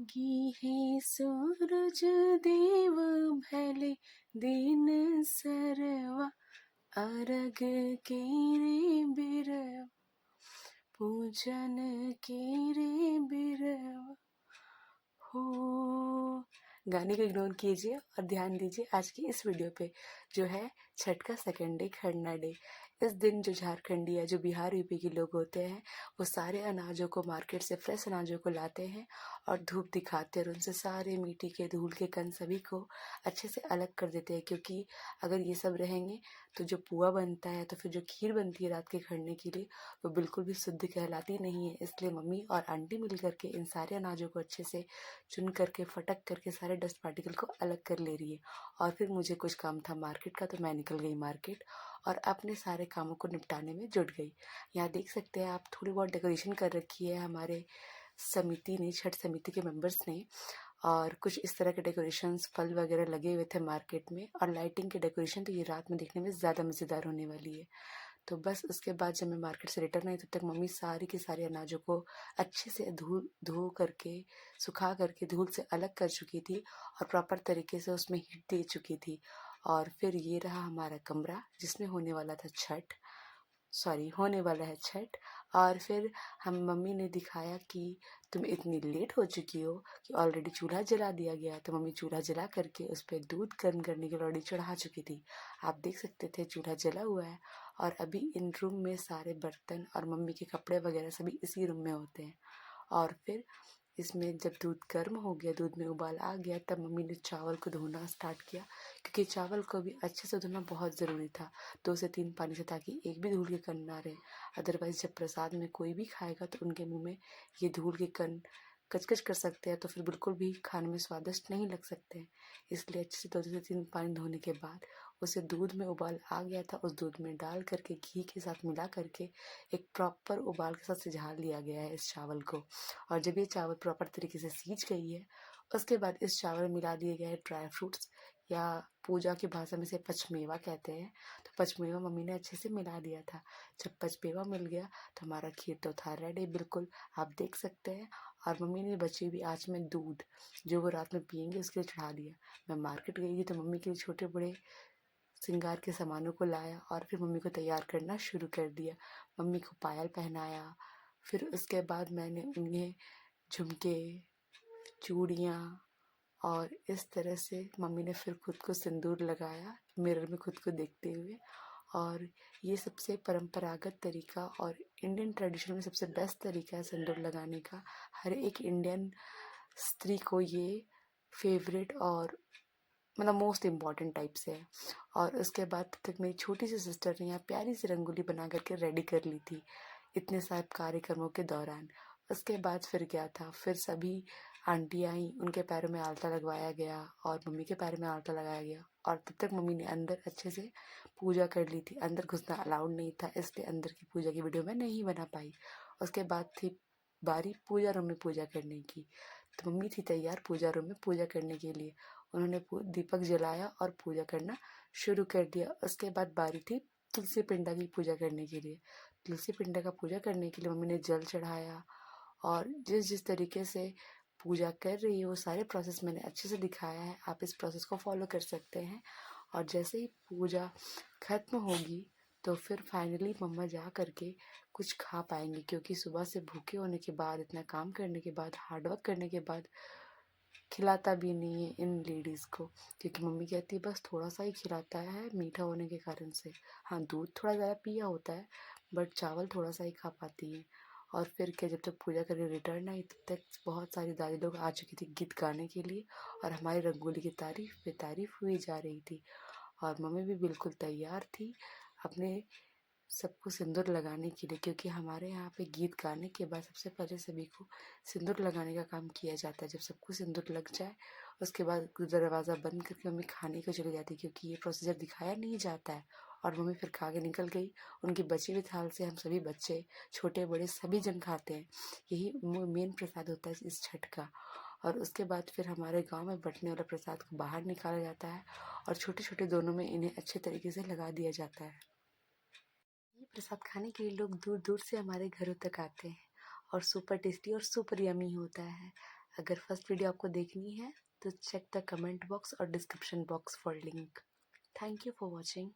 उगी है सूरज देव भले दिन सरवा अरग के रे बिरवा पूजन के रे बिरवा हो। गाने को इग्नोर कीजिए और ध्यान दीजिए आज की इस वीडियो पे, जो है छठ का सेकंड डे, खरना डे। इस दिन जो झारखंडी या जो बिहार यूपी के लोग होते हैं वो सारे अनाजों को मार्केट से, फ्रेश अनाजों को लाते हैं और धूप दिखाते हैं और उनसे सारे मिट्टी के, धूल के कण सभी को अच्छे से अलग कर देते हैं। क्योंकि अगर ये सब रहेंगे तो जो पुआ बनता है, तो फिर जो खीर बनती है रात के खरने के लिए, वो बिल्कुल भी शुद्ध कहलाती नहीं है। इसलिए मम्मी और आंटी मिल करके इन सारे अनाजों को अच्छे से चुन करके, फटक करके सारे डस्ट पार्टिकल को अलग कर ले रही है। और फिर मुझे कुछ काम था मार्केट का, तो मैं निकल गई मार्केट और अपने सारे कामों को निपटाने में जुट गई। यहाँ देख सकते हैं आप, थोड़ी बहुत डेकोरेशन कर रखी है हमारे समिति ने, छठ समिति के मेंबर्स ने। और कुछ इस तरह के डेकोरेशंस, फल वगैरह लगे हुए थे मार्केट में, और लाइटिंग के डेकोरेशन तो ये रात में देखने में ज़्यादा मज़ेदार होने वाली है। तो बस उसके बाद जब मैं मार्केट से रिटर्न आई, तब तक मम्मी सारी के सारे अनाजों को अच्छे से धो करके, सुखा करके, धूल से अलग कर चुकी थी और प्रॉपर तरीके से उसमें हीट दे चुकी थी। और फिर ये रहा हमारा कमरा जिसमें होने वाला था छठ, सॉरी होने वाला है छठ। और फिर हम मम्मी ने दिखाया कि तुम इतनी लेट हो चुकी हो कि ऑलरेडी चूल्हा जला दिया गया। तो मम्मी चूल्हा जला करके उस पर दूध गर्म करने के लिए ऑलरेडी चढ़ा चुकी थी। आप देख सकते थे चूल्हा जला हुआ है। और अभी इन रूम में सारे बर्तन और मम्मी के कपड़े वगैरह सभी इसी रूम में होते हैं। और फिर इसमें जब दूध गर्म हो गया, दूध में उबाल आ गया, तब मम्मी ने चावल को धोना स्टार्ट किया। क्योंकि चावल को भी अच्छे से धोना बहुत ज़रूरी था, 2 से 3 पानी से, ताकि एक भी धूल के कण ना रहे। अदरवाइज़ जब प्रसाद में कोई भी खाएगा तो उनके मुंह में ये धूल के कण कचकच कर सकते हैं, तो फिर बिल्कुल भी खाने में स्वादिष्ट नहीं लग सकते हैं। इसलिए अच्छे से 2 से 3 पानी धोने के बाद उसे, दूध में उबाल आ गया था, उस दूध में डाल करके घी के साथ मिला करके एक प्रॉपर उबाल के साथ सिझा लिया गया है इस चावल को। और जब ये चावल प्रॉपर तरीके से सीज गई है, उसके बाद इस चावल में मिला दिए गए हैं ड्राई फ्रूट्स, या पूजा की भाषा में से पचमेवा कहते हैं। तो पचमेवा मम्मी ने अच्छे से मिला दिया था। जब पचमेवा मिल गया तो हमारा खीर तो था रेडी बिल्कुल, आप देख सकते हैं। और मम्मी ने बची हुई आँच में दूध, जो वो रात में पियेंगे, उसके लिए चढ़ा दिया। मैं मार्केट गई थी तो मम्मी के लिए छोटे बड़े श्रृंगार के सामानों को लाया और फिर मम्मी को तैयार करना शुरू कर दिया। मम्मी को पायल पहनाया, फिर उसके बाद मैंने उन्हें झुमके, चूड़ियाँ, और इस तरह से मम्मी ने फिर खुद को सिंदूर लगाया मिरर में खुद को देखते हुए। और ये सबसे परंपरागत तरीका और इंडियन ट्रेडिशन में सबसे बेस्ट तरीका है सिंदूर लगाने का। हर एक इंडियन स्त्री को ये फेवरेट और मतलब मोस्ट इम्पॉर्टेंट टाइप से है। और उसके बाद तब तक मेरी छोटी सी सिस्टर ने यहाँ प्यारी सी रंगोली बना करके रेडी कर ली थी इतने सारे कार्यक्रमों के दौरान। उसके बाद फिर क्या था, फिर सभी आंटी आई, उनके पैरों में आलता लगवाया गया और मम्मी के पैरों में आलता लगाया गया। और तब तक मम्मी ने अंदर अच्छे से पूजा कर ली थी। अंदर घुसना अलाउड नहीं था, इसलिए अंदर की पूजा की वीडियो मैं नहीं बना पाई। उसके बाद थी बारी पूजा रूम में पूजा करने की। तो मम्मी थी तैयार पूजा रूम में पूजा करने के लिए। उन्होंने दीपक जलाया और पूजा करना शुरू कर दिया। उसके बाद बारी थी तुलसी पिंडा की पूजा करने के लिए। तुलसी पिंडा का पूजा करने के लिए मम्मी ने जल चढ़ाया। और जिस जिस तरीके से पूजा कर रही है वो सारे प्रोसेस मैंने अच्छे से दिखाया है, आप इस प्रोसेस को फॉलो कर सकते हैं। और जैसे ही पूजा खत्म होगी तो फिर फाइनली मम्मा जा करके कुछ खा पाएंगे, क्योंकि सुबह से भूखे होने के बाद, इतना काम करने के बाद, हार्डवर्क करने के बाद खिलाता भी नहीं है इन लेडीज़ को। क्योंकि मम्मी कहती है बस थोड़ा सा ही खिलाता है मीठा होने के कारण से। हाँ, दूध थोड़ा ज़्यादा पिया होता है बट चावल थोड़ा सा ही खा पाती है। और फिर क्या, जब तक पूजा करके रिटर्न आई तब तक बहुत सारी दादी लोग आ चुकी थी गीत गाने के लिए, और हमारी रंगोली की तारीफ पे तारीफ हुई जा रही थी। और मम्मी भी बिल्कुल तैयार थी अपने सबको सिंदूर लगाने के लिए, क्योंकि हमारे यहाँ पे गीत गाने के बाद सबसे पहले सभी को सिंदूर लगाने का काम किया जाता है। जब सबको सिंदूर लग जाए उसके बाद दरवाज़ा बंद करके मम्मी खाने को चली जाती है, क्योंकि ये प्रोसीजर दिखाया नहीं जाता है। और मम्मी फिर खा के निकल गई। उनकी बची हुई थाल से हम सभी बच्चे, छोटे बड़े सभी जन खाते हैं। यही मेन प्रसाद होता है इस छठ का। और उसके बाद फिर हमारे गांव में बंटने वाला प्रसाद को बाहर निकाला जाता है और छोटे छोटे दोनों में इन्हें अच्छे तरीके से लगा दिया जाता है। ये प्रसाद खाने के लिए लोग दूर दूर से हमारे घरों तक आते हैं और सुपर टेस्टी और सुपर यमी होता है। अगर फर्स्ट वीडियो आपको देखनी है तो check the comment box or description box for link. Thank you for watching.